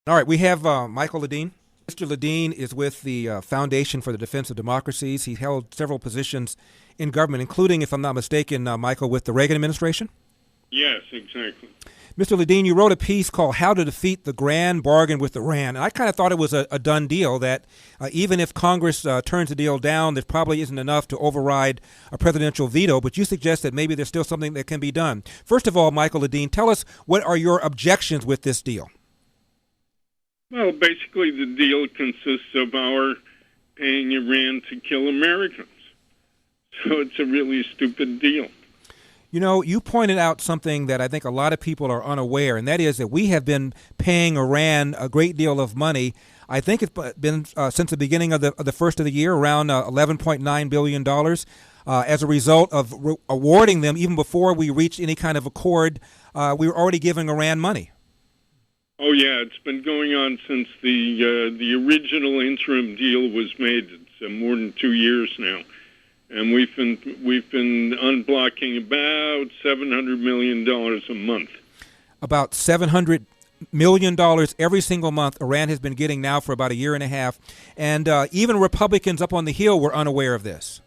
All right, we have Michael Ledeen. Mr. Ledeen is with the Foundation for the Defense of Democracies. He held several positions in government, including, if I'm not mistaken, Michael, with the Reagan administration? Yes, exactly. Mr. Ledeen, you wrote a piece called How to Defeat the Grand Bargain with Iran. And I kind of thought it was a done deal, that even if Congress turns the deal down, there probably isn't enough to override a presidential veto. But you suggest that maybe there's still something that can be done. First of all, Michael Ledeen, tell us, what are your objections with this deal? Well, basically the deal consists of our paying Iran to kill Americans. So it's a really stupid deal. You know, you pointed out something that I think a lot of people are unaware, and that is that we have been paying Iran a great deal of money. I think it's been since the beginning of the first of the year, around $11.9 billion, as a result of awarding them, even before we reached any kind of accord, we were already giving Iran money. Oh, yeah, it's been going on since the original interim deal was made. It's more than 2 years now. And we've been unblocking about $700 million a month. About $700 million every single month Iran has been getting now for about a year and a half. And even Republicans up on the Hill were unaware of this.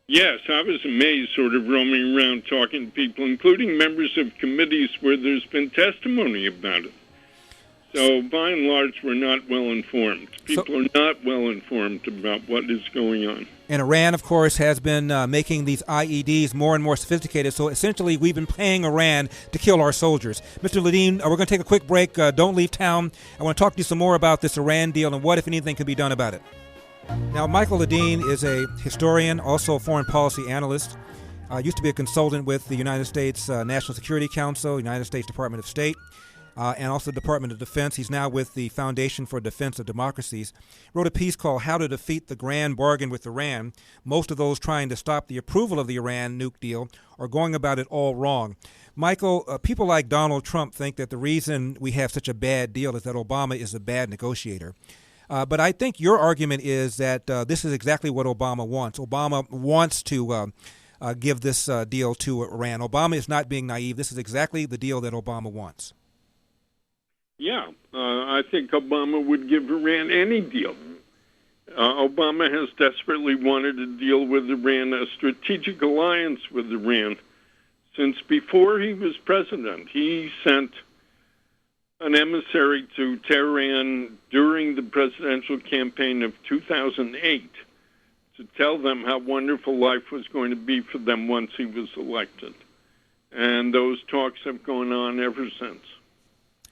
Yes, I was amazed sort of roaming around talking to people, including members of committees where there's been testimony about it. So, by and large, we're not well informed. People are not well informed about what is going on. And Iran, of course, has been making these IEDs more and more sophisticated. So, essentially, we've been paying Iran to kill our soldiers. Mr. Ledeen, we're going to take a quick break. Don't leave town. I want to talk to you some more about this Iran deal and what, if anything, can be done about it. Now, Michael Ledeen is a historian, also a foreign policy analyst. Used to be a consultant with the United States National Security Council, United States Department of State, and also the Department of Defense. He's now with the Foundation for Defense of Democracies. Wrote a piece called How to Defeat the Grand Bargain with Iran. Most of those trying to stop the approval of the Iran nuke deal are going about it all wrong. Michael, people like Donald Trump think that the reason we have such a bad deal is that Obama is a bad negotiator. But I think your argument is that this is exactly what Obama wants. Obama wants to give this deal to Iran. Obama is not being naive. This is exactly the deal that Obama wants. Yeah, I think Obama would give Iran any deal. Obama has desperately wanted to deal with Iran, a strategic alliance with Iran, since before he was president. He sent an emissary to Tehran during the presidential campaign of 2008 to tell them how wonderful life was going to be for them once he was elected. And those talks have gone on ever since.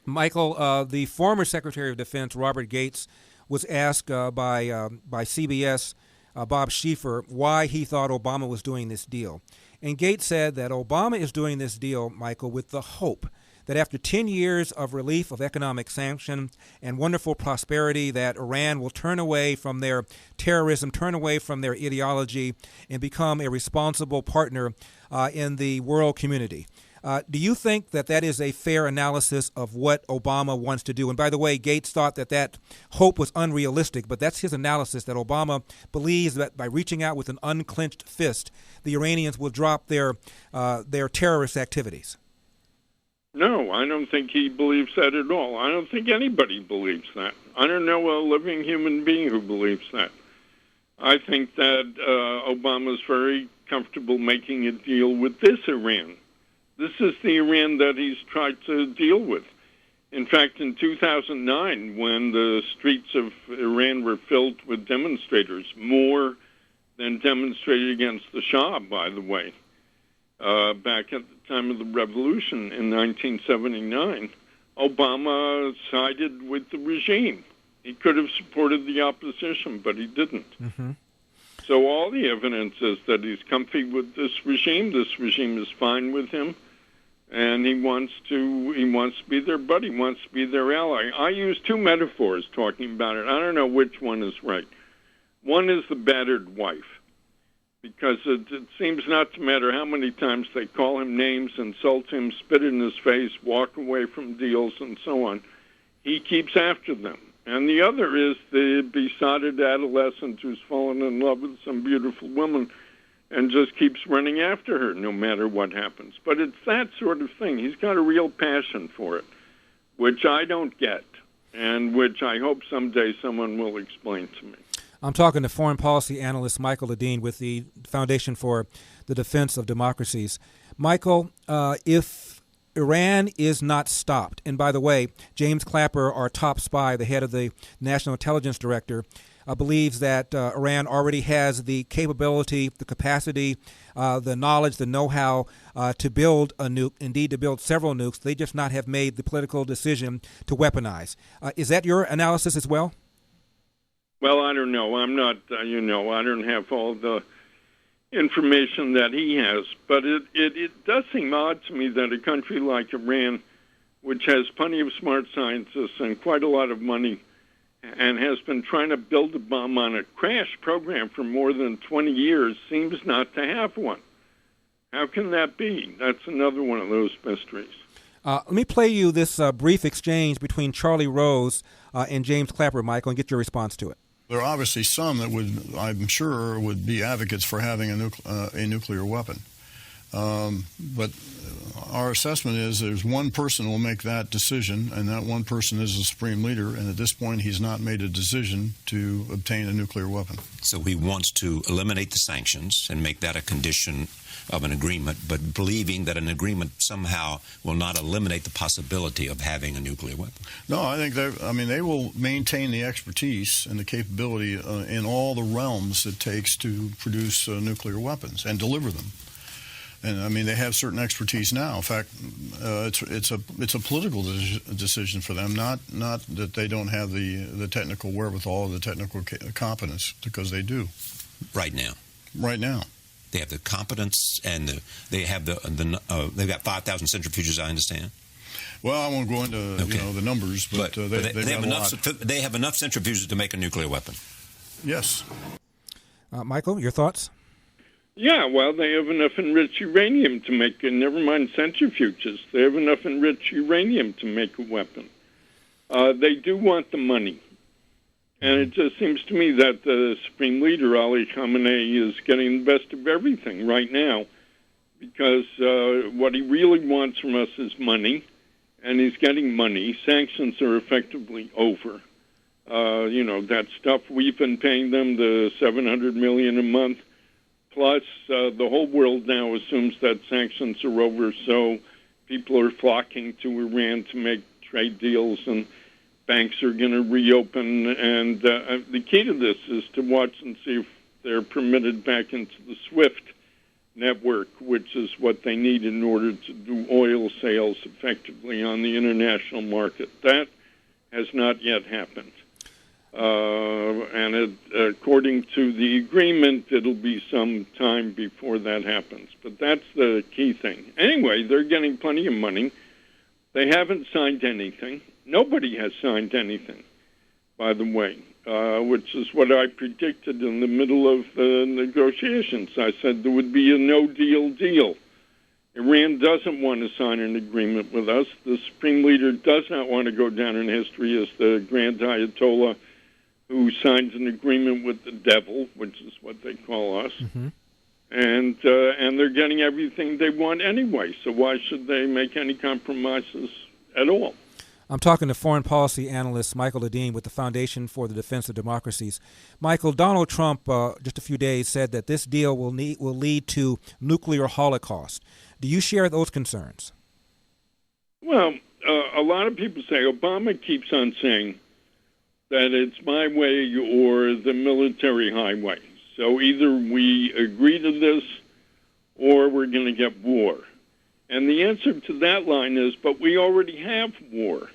Michael, the former Secretary of Defense, Robert Gates, was asked by CBS, Bob Schieffer, why he thought Obama was doing this deal. And Gates said that Obama is doing this deal, Michael, with the hope that after 10 years of relief of economic sanction and wonderful prosperity, that Iran will turn away from their terrorism, turn away from their ideology, and become a responsible partner in the world community. Do you think that that is a fair analysis of what Obama wants to do? And by the way, Gates thought that that hope was unrealistic, but that's his analysis, that Obama believes that by reaching out with an unclenched fist, the Iranians will drop their terrorist activities. No, I don't think he believes that at all. I don't think anybody believes that. I don't know a living human being who believes that. I think that Obama's very comfortable making a deal with this Iran. This is the Iran that he's tried to deal with. In fact, in 2009, when the streets of Iran were filled with demonstrators, more than demonstrated against the Shah, by the way, back at the time of the revolution in 1979, Obama sided with the regime. He could have supported the opposition, but he didn't. Mm-hmm. So all the evidence is that he's comfy with this regime. This regime is fine with him. And he wants to be their buddy, wants to be their ally. I use two metaphors talking about it. I don't know which one is right. One is the battered wife, because it seems not to matter how many times they call him names, insult him, spit in his face, walk away from deals, and so on. He keeps after them. And the other is the besotted adolescent who's fallen in love with some beautiful woman and just keeps running after her no matter what happens. But it's that sort of thing. He's got a real passion for it, which I don't get. and which I hope someday someone will explain to me. I'm talking to foreign policy analyst Michael Ledeen with the Foundation for the Defense of Democracies. Michael, if Iran is not stopped, and by the way, James Clapper, our top spy, the head of the National Intelligence Director, believes that Iran already has the capability, the capacity, the knowledge, the know-how to build a nuke, indeed to build several nukes. They just not have made the political decision to weaponize. Is that your analysis as well? Well, I don't know. I'm not, I don't have all the information that he has. But it does seem odd to me that a country like Iran, which has plenty of smart scientists and quite a lot of money, and has been trying to build a bomb on a crash program for more than 20 years, seems not to have one. How can that be? That's another one of those mysteries. Let me play you this brief exchange between Charlie Rose and James Clapper, Michael, and get your response to it. There are obviously some that I'm sure, would be advocates for having a nuclear weapon. But our assessment is there's one person who will make that decision, and that one person is the supreme leader, and at this point he's not made a decision to obtain a nuclear weapon. So he wants to eliminate the sanctions and make that a condition of an agreement, but believing that an agreement somehow will not eliminate the possibility of having a nuclear weapon. No, I think they will maintain the expertise and the capability in all the realms it takes to produce nuclear weapons and deliver them. And I mean, they have certain expertise now. In fact, it's a political decision for them, not that they don't have the technical wherewithal or the technical competence, because they do. Right now. Right now. They have the competence, and they've got 5,000 centrifuges, I understand. Well, I won't go into the numbers, but they have enough. They have enough centrifuges to make a nuclear weapon. Yes. Michael, your thoughts? Yeah, well, they have enough enriched uranium to make, never mind centrifuges, they have enough enriched uranium to make a weapon. They do want the money. And it just seems to me that the Supreme Leader, Ali Khamenei, is getting the best of everything right now, because what he really wants from us is money, and he's getting money. Sanctions are effectively over. That stuff we've been paying them, the $700 million a month, plus the whole world now assumes that sanctions are over, so people are flocking to Iran to make trade deals, and banks are going to reopen, and the key to this is to watch and see if they're permitted back into the SWIFT network, which is what they need in order to do oil sales effectively on the international market. That has not yet happened. According to the agreement, it'll be some time before that happens. But that's the key thing. Anyway, they're getting plenty of money. They haven't signed anything. Nobody has signed anything, by the way, which is what I predicted in the middle of the negotiations. I said there would be a no-deal deal. Iran doesn't want to sign an agreement with us. The Supreme Leader does not want to go down in history as the Grand Ayatollah who signs an agreement with the devil, which is what they call us. Mm-hmm. And they're getting everything they want anyway, so why should they make any compromises at all? I'm talking to foreign policy analyst Michael Ledeen with the Foundation for the Defense of Democracies. Michael, Donald Trump just a few days said that this deal will lead to nuclear holocaust. Do you share those concerns? Well, a lot of people say, Obama keeps on saying that it's my way or the military highway. So either we agree to this or we're going to get war. And the answer to that line is, but we already have war.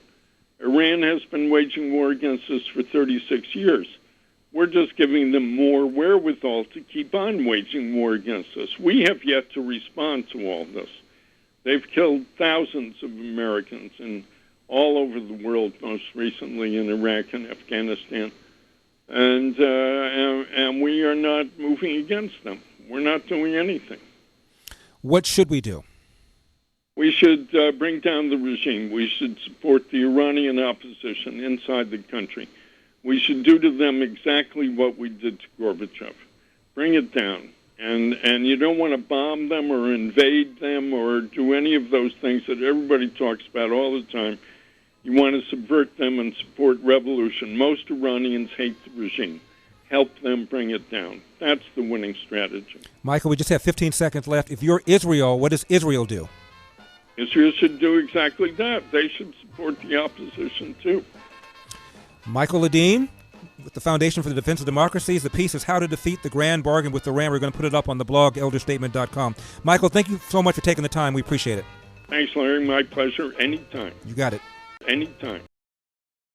Iran has been waging war against us for 36 years. We're just giving them more wherewithal to keep on waging war against us. We have yet to respond to all this. They've killed thousands of Americans and all over the world, most recently in Iraq and Afghanistan. And we are not moving against them. We're not doing anything. What should we do? We should bring down the regime. We should support the Iranian opposition inside the country. We should do to them exactly what we did to Gorbachev. Bring it down. And you don't want to bomb them or invade them or do any of those things that everybody talks about all the time. You want to subvert them and support revolution. Most Iranians hate the regime. Help them bring it down. That's the winning strategy. Michael, we just have 15 seconds left. If you're Israel, what does Israel do? Israel should do exactly that. They should support the opposition, too. Michael Ledeen, with the Foundation for the Defense of Democracies. The piece is How to Defeat the Grand Bargain with Iran. We're going to put it up on the blog, elderstatement.com. Michael, thank you so much for taking the time. We appreciate it. Thanks, Larry. My pleasure. Anytime. You got it. Anytime.